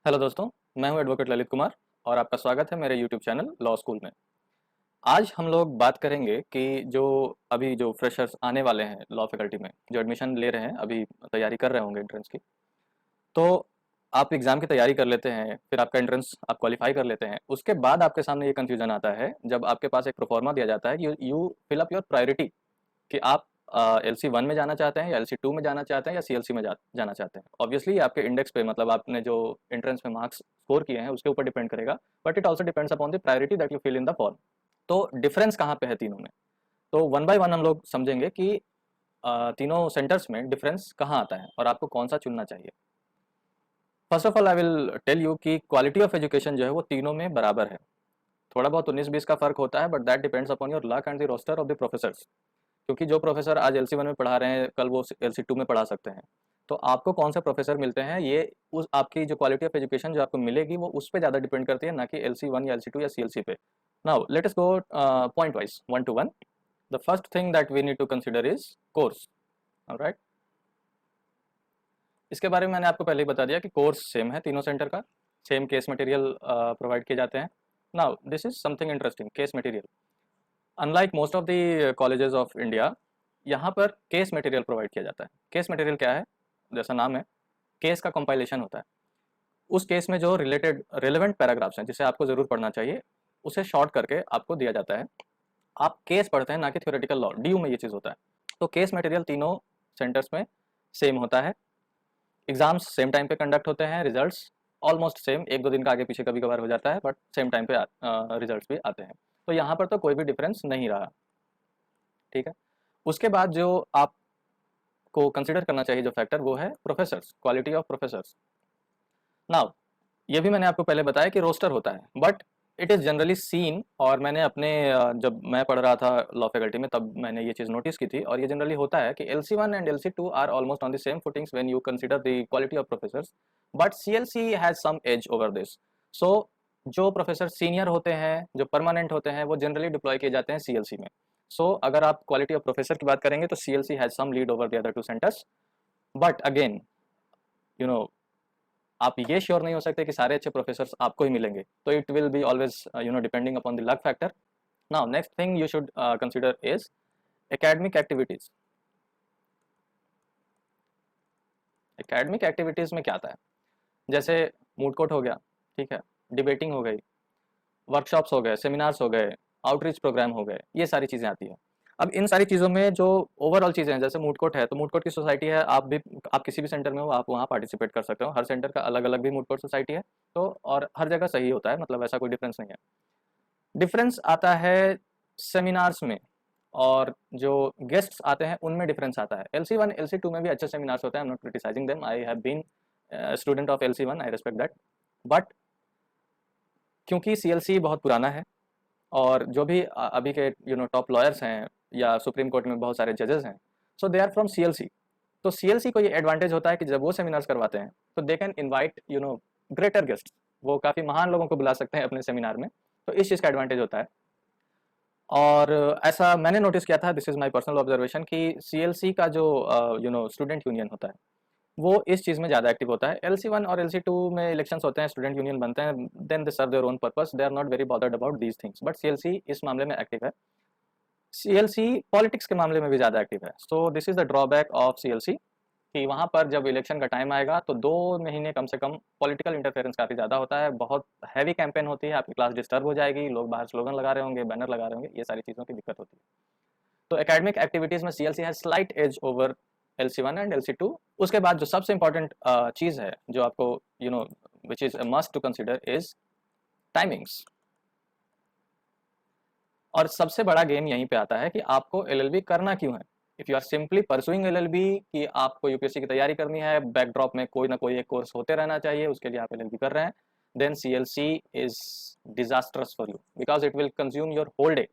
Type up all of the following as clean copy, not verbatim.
Hello दोस्तों, मैं हूं एडवोकेट ललित कुमार और आपका स्वागत है मेरे यूट्यूब चैनल लॉ स्कूल में। आज हम लोग बात करेंगे कि जो फ्रेशर्स आने वाले हैं लॉ फैकल्टी में, जो एडमिशन ले रहे हैं, अभी तैयारी कर रहे होंगे एंट्रेंस की। तो आप एग्ज़ाम की तैयारी कर लेते हैं, फिर आपका एंट्रेंस आप क्वालिफाई कर लेते हैं। उसके बाद आपके सामने ये कन्फ्यूज़न आता है जब आपके पास एक प्रोफार्मा दिया जाता है कि you fill up your priority कि आप एलसी 1 में जाना चाहते हैं या एलसी 2 में जाना चाहते हैं या सीएलसी में जाना चाहते हैं। ऑब्वियसली आपके इंडेक्स पे, मतलब आपने जो एंट्रेंस में मार्क्स स्कोर किए हैं उसके ऊपर डिपेंड करेगा, but it also depends upon the priority that you fill in the form. तो डिफरेंस कहाँ पे है तीनों में? तो वन बाय वन हम लोग समझेंगे कि तीनों सेंटर्स में डिफरेंस कहाँ आता है और आपको कौन सा चुनना चाहिए। First of all I will tell you कि क्वालिटी ऑफ एजुकेशन जो है वो तीनों में बराबर है। थोड़ा बहुत 19-20 का फर्क होता है, but that depends upon your luck and the roster of the professors. क्योंकि जो प्रोफेसर आज एलसी 1 में पढ़ा रहे हैं, कल वो एलसी 2 में पढ़ा सकते हैं। तो आपको कौन से प्रोफेसर मिलते हैं, ये उस आपकी जो क्वालिटी ऑफ एजुकेशन जो आपको मिलेगी वो उस पे ज़्यादा डिपेंड करती है, ना कि एलसी 1 या एलसी 2 या सीएलसी पे। Now let us go point wise, one two one. The first thing that we need to consider is course. Alright, इसके बारे में मैंने आपको पहले ही बता दिया कि कोर्स सेम है तीनों सेंटर का, सेम केस मटेरियल प्रोवाइड किए जाते हैं। Now this is something interesting, case material. Unlike most of the colleges of India, यहाँ पर केस मटेरियल प्रोवाइड किया जाता है। केस मटेरियल क्या है? जैसा नाम है, केस का कंपाइलेशन होता है। उस केस में जो रिलेटेड रेलेवेंट पैराग्राफ्स हैं जिसे आपको ज़रूर पढ़ना चाहिए, उसे शॉर्ट करके आपको दिया जाता है। आप केस पढ़ते हैं, ना कि थ्योरेटिकल लॉ। डीयू में ये चीज़ होता है। तो केस मटेरियल तीनों सेंटर्स में सेम होता है। एग्जाम्स सेम टाइम पे कंडक्ट होते हैं, रिजल्ट्स ऑलमोस्ट सेम, एक दो दिन का आगे पीछे कभी कभार हो जाता है, बट सेम टाइम पे रिजल्ट्स भी आते हैं। तो यहाँ पर तो कोई भी डिफरेंस नहीं रहा। ठीक है। उसके बाद जो आपको कंसिडर करना चाहिए जो फैक्टर, वो है professors, quality of professors. Now ये भी मैंने आपको पहले बताया कि रोस्टर होता है, but it is generally seen, और मैंने अपने जब मैं पढ़ रहा था लॉ फैकल्टी में तब मैंने ये चीज़ नोटिस की थी, और ये जनरली होता है कि L C 1 and L C 2 are almost on the same footings when you consider the quality of professors, but C L C has some edge over this. So जो प्रोफेसर सीनियर होते हैं, जो permanent होते हैं, वो generally deploy किए जाते हैं सी एल सी में। सो अगर आप क्वालिटी ऑफ प्रोफेसर की बात करेंगे तो C L C has some lead over the other two centres, but again you know आप ये श्योर नहीं हो सकते कि सारे अच्छे प्रोफेसर्स आपको ही मिलेंगे। तो it will be always depending upon the luck factor. Now next thing you should consider is academic activities. Academic activities में क्या आता है? जैसे मूड कोर्ट हो गया, ठीक है, डिबेटिंग हो गई, वर्कशॉप्स हो गए, सेमिनार्स हो गए, आउटरीच प्रोग्राम हो गए, ये सारी चीज़ें आती हैं। अब इन सारी चीज़ों में जो ओवरऑल चीज़ें हैं, जैसे मूड कोर्ट है तो मूड कोर्ट की सोसाइटी है, आप किसी भी सेंटर में हो आप वहाँ पार्टिसिपेट कर सकते हो। हर सेंटर का अलग अलग भी मूड कोर्ट सोसाइटी है, तो और हर जगह सही होता है, मतलब ऐसा कोई डिफरेंस नहीं है। डिफरेंस आता है सेमिनार्स में, और जो गेस्ट्स आते हैं उनमें डिफरेंस आता है। एल सी 1 एल सी 2 में भी अच्छे सेमिनार्स होते हैं, I am not criticising them, I have been student of L C 1, I respect that. But क्योंकि सी एल सी बहुत पुराना है, और जो भी अभी के टॉप लॉयर्स हैं या सुप्रीम कोर्ट में बहुत सारे जजेस हैं, सो दे आर फ्रॉम सीएलसी। तो सीएलसी को ये एडवांटेज होता है कि जब वो सेमिनार्स करवाते हैं तो they can invite greater guest, वो काफ़ी महान लोगों को बुला सकते हैं अपने सेमिनार में। तो इस चीज़ का एडवांटेज होता है। और ऐसा मैंने नोटिस किया था, this is my personal observation, कि सीएलसी का जो स्टूडेंट यूनियन होता है वो इस चीज़ में ज़्यादा एक्टिव होता है। एल सी 1 और एल सी 2 में इलेक्शंस होते हैं, स्टूडेंट यूनियन बनते हैं, then they serve their own purpose, they are not very bothered about these things, but CLC इस मामले में एक्टिव है। सीएलसी पॉलिटिक्स के मामले में भी ज़्यादा एक्टिव है। So this is the drawback of CLC, कि वहाँ पर जब इलेक्शन का टाइम आएगा तो 2 महीने कम से कम पॉलिटिकल इंटरफेरेंस काफ़ी ज़्यादा होता है, बहुत हैवी कैंपेन होती है, आपकी क्लास डिस्टर्ब हो जाएगी, लोग बाहर स्लोगन लगा रहे होंगे, बैनर लगा रहे होंगे, ये सारी चीज़ों की दिक्कत होती है। तो एकेडमिक एक्टिविटीज़ में CLC has slight edge over L C 1 and L C 2। उसके बाद जो सबसे इंपॉर्टेंट चीज़ है जो आपको which is must to consider is timings. और सबसे बड़ा गेम यहीं पे आता है कि आपको एलएलबी करना क्यों है। If you are simply pursuing LLB कि आपको यूपीएससी की तैयारी करनी है, बैकड्रॉप में कोई ना कोई एक कोर्स होते रहना चाहिए, उसके लिए आप एलएलबी कर रहे हैं, then CLC is disastrous for you, because it will consume your whole day.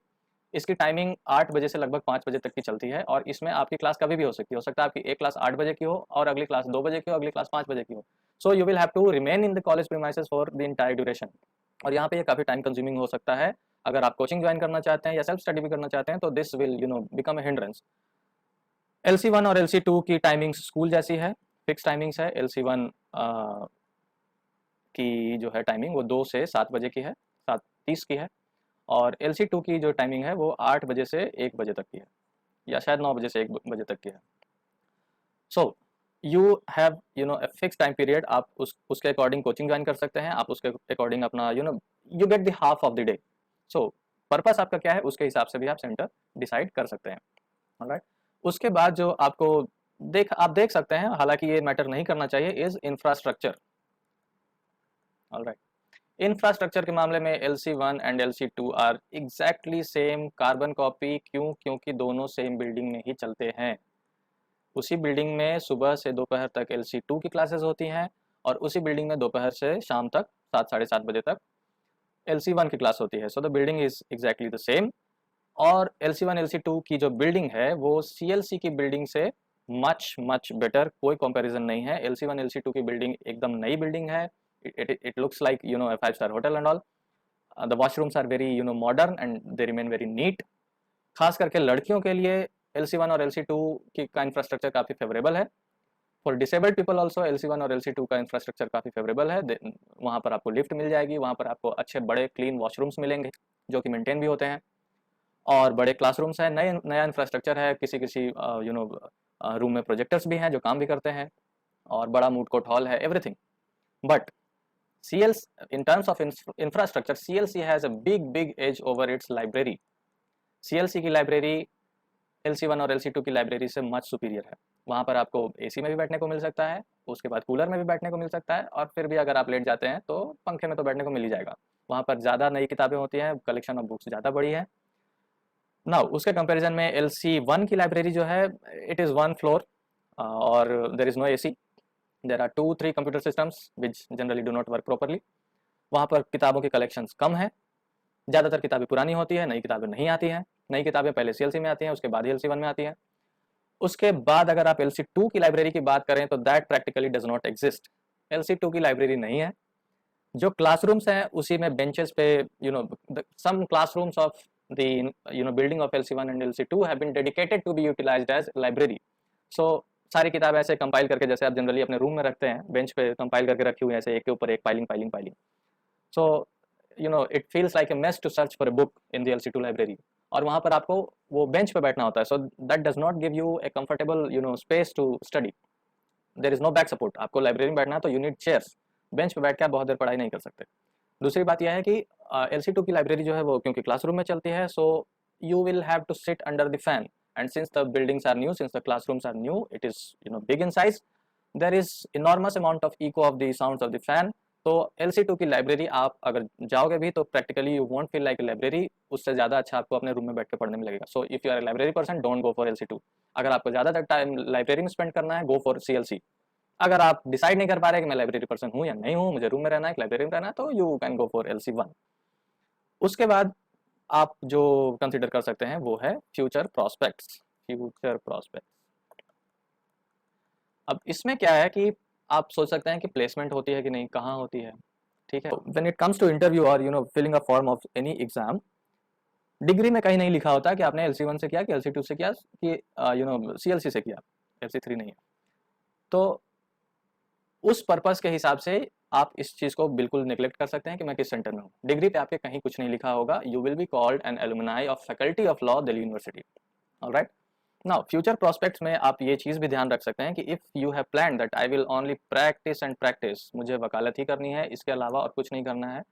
इसकी टाइमिंग 8 बजे से लगभग 5 बजे तक की चलती है, और इसमें आपकी क्लास कभी भी हो सकती है। हो सकता है आपकी एक क्लास 8 बजे की हो और अगली क्लास 2 बजे की हो, अगली क्लास 5 बजे की हो। So you will have to remain in the college premises for the entire duration, और यहाँ पे ये काफ़ी टाइम कंज्यूमिंग हो सकता है। अगर आप कोचिंग ज्वाइन करना चाहते हैं या सेल्फ स्टडी भी करना चाहते हैं तो this will become a hindrance. L C 1 और एल सी 2 की टाइमिंग्स स्कूल जैसी है, फिक्स टाइमिंग्स है। एल सी 1 की जो है टाइमिंग वो 2 से 7 बजे की है, 7:30 की है, और LC2 की जो टाइमिंग है वो 8 बजे से 1 बजे तक की है, या शायद 9 बजे से 1 बजे तक की है। So you have a fix time period, आप उसके अकॉर्डिंग कोचिंग ज्वाइन कर सकते हैं, आप उसके अकॉर्डिंग अपना you get the half of the day. So purpose आपका क्या है उसके हिसाब से भी आप सेंटर डिसाइड कर सकते हैं। ऑलराइट, उसके बाद जो आपको आप देख सकते हैं, हालांकि ये मैटर नहीं करना चाहिए, इज इंफ्रास्ट्रक्चर। ऑलराइट, इंफ्रास्ट्रक्चर के मामले में LC1 and LC2 are exactly same carbon copy. क्यों? क्योंकि दोनों सेम बिल्डिंग में ही चलते हैं। उसी बिल्डिंग में सुबह से दोपहर तक LC2 की क्लासेस होती हैं, और उसी बिल्डिंग में दोपहर से शाम तक 7 साढ़े 7 बजे तक LC1 की क्लास होती है। So the building is exactly the same. और LC1 LC2 की जो बिल्डिंग है वो CLC की बिल्डिंग से मच मच बेटर, कोई कंपैरिजन नहीं है। LC1 LC2 की बिल्डिंग एकदम नई बिल्डिंग है। It looks like a 5-star hotel and all. The washrooms are very modern and they remain very neat. खास करके लड़कियों के लिए LC1 और LC2 का इंफ्रास्ट्रक्चर काफ़ी फेवरेबल है। For disabled people also LC1 और LC2 का इंफ्रास्ट्रक्चर काफ़ी फेवरेबल है। वहाँ पर आपको लिफ्ट मिल जाएगी, वहाँ पर आपको अच्छे बड़े क्लीन वॉशरूम्स मिलेंगे जो कि मेंटेन भी होते हैं, और बड़े क्लासरूम्स हैं, नया इंफ्रास्ट्रक्चर है। किसी किसी रूम में प्रोजेक्टर्स भी हैं जो काम भी करते हैं, और बड़ा मूड कोर्ट हॉल है, everything. But CLC, in terms of infrastructure, CLC has a big edge over its library. CLC की लाइब्रेरी LC1 और LC2 की लाइब्रेरी से मच सुपीरियर है। वहाँ पर आपको AC में भी बैठने को मिल सकता है, उसके बाद कूलर में भी बैठने को मिल सकता है, और फिर भी अगर आप लेट जाते हैं तो पंखे में तो बैठने को मिल ही जाएगा। वहाँ पर ज़्यादा नई किताबें होती हैं, कलेक्शन ऑफ बुक्स ज़्यादा बड़ी है। नाउ उसके कंपैरिजन में LC1 की लाइब्रेरी जो है, इट इज़ 1 फ्लोर, और there is no AC। There are 2-3 computer systems which generally do not work properly. वहाँ पर किताबों की कलेक्शंस कम है, ज़्यादातर किताबें पुरानी होती है, नई किताबें नहीं आती हैं। नई किताबें पहले CLC में आती हैं, उसके बाद ही LC1 में आती हैं। उसके बाद अगर आप LC2 की लाइब्रेरी की बात करें तो that practically does not exist. LC2 की लाइब्रेरी नहीं है। जो क्लासरूम्स हैं उसी में बेंचेस पे some classrooms of the building of LC1 and LC2 have been dedicated to be utilized as library. So सारी किताबें ऐसे कंपाइल करके, जैसे आप जनरली अपने रूम में रखते हैं, बेंच पे कंपाइल करके रखी हुई है, ऐसे एक के ऊपर एक, piling. So it feels like a mess to search for a book in the LC2 library, और वहाँ पर आपको वो बेंच पे बैठना होता है। So that does not give you a comfortable space to study. There is no back support. आपको लाइब्रेरी में बैठना है तो यू नीड चेयर्स। बेंच पे बैठ के आप बहुत देर पढ़ाई नहीं कर सकते। दूसरी बात यह है कि LC2 की लाइब्रेरी जो है वो क्योंकि क्लासरूम में चलती है, so you will have to sit under the fan, and since the buildings are new, since the classrooms are new, it is big in size, there is enormous amount of echo of the sounds of the fan. तो LC2 की library आप अगर जाओगे भी तो practically you won't feel like a library, उससे ज़्यादा अच्छा आपको अपने रूम में बैठ के पढ़ने में लगेगा। So if you are a library person, don't go for LC2। अगर आपको ज़्यादा टाइम लाइब्रेरी में स्पेंड करना है, गो फॉर CLC। अगर आप डिसाइड नहीं कर पा रहे कि मैं लाइब्रेरी पर्सन हूँ या नहीं हूँ, मुझे रूम में रहना है कि लाइब्रेरी में रहना है, तो you can go for LC1। उसके बाद आप जो कंसिडर कर सकते हैं वो है फ्यूचर प्रोस्पेक्ट्स। फ्यूचर प्रोस्पेक्ट्स, अब इसमें क्या है कि आप सोच सकते हैं कि प्लेसमेंट होती है कि नहीं, कहाँ होती है, ठीक है। When it comes to interview और filling a form of any exam, degree में कहीं नहीं लिखा होता कि आपने LC1 से किया कि LC2 से किया कि CLC से किया, LC3 नहीं है। तो उस पर्पस के हिसाब से आप इस चीज़ को बिल्कुल निगलेक्ट कर सकते हैं कि मैं किस सेंटर में हूँ। डिग्री पे आपके कहीं कुछ नहीं लिखा होगा। You will be called an alumni of faculty of law, Delhi university. Alright, now future prospects में आप ये चीज़ भी ध्यान रख सकते हैं कि if you have plan that I will only practice and practice, मुझे वकालत ही करनी है, इसके अलावा और कुछ नहीं करना है,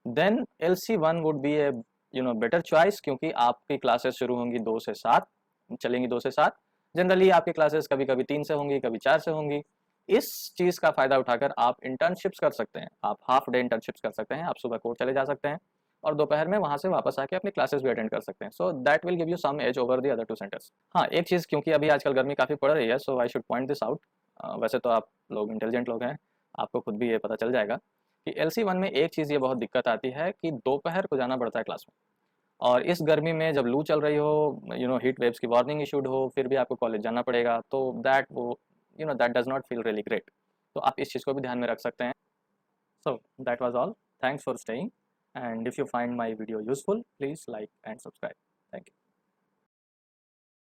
then LC1 would be a better choice, क्योंकि आपकी क्लासेस शुरू होंगी 2 से 7, चलेंगी 2 से 7। जनरली आपकी क्लासेस कभी कभी 3 से होंगी, कभी 4 से होंगी। इस चीज़ का फ़ायदा उठाकर आप इंटर्नशिप्स कर सकते हैं। आप हाफ डे इंटर्नशिप्स कर सकते हैं। आप सुबह कोर्ट चले जा सकते हैं और दोपहर में वहाँ से वापस आके अपनी क्लासेस भी अटेंड कर सकते हैं। So that will give you some edge over the other 2 centres. हाँ, एक चीज़, क्योंकि अभी आजकल गर्मी काफ़ी पड़ रही है, so I should point this out. वैसे तो आप लोग इंटेलिजेंट लोग हैं, आपको खुद भी ये पता चल जाएगा कि LC1 में एक चीज़ ये बहुत दिक्कत आती है कि दोपहर को जाना पड़ता है क्लास में, और इस गर्मी में जब लू चल रही हो, हीट वेव्स की वार्निंग इशूड हो, फिर भी आपको कॉलेज जाना पड़ेगा, तो that does not feel really great. तो आप इस चीज़ को भी ध्यान में रख सकते हैं। So that was all, thanks for staying, and if you find my video useful, please like and subscribe.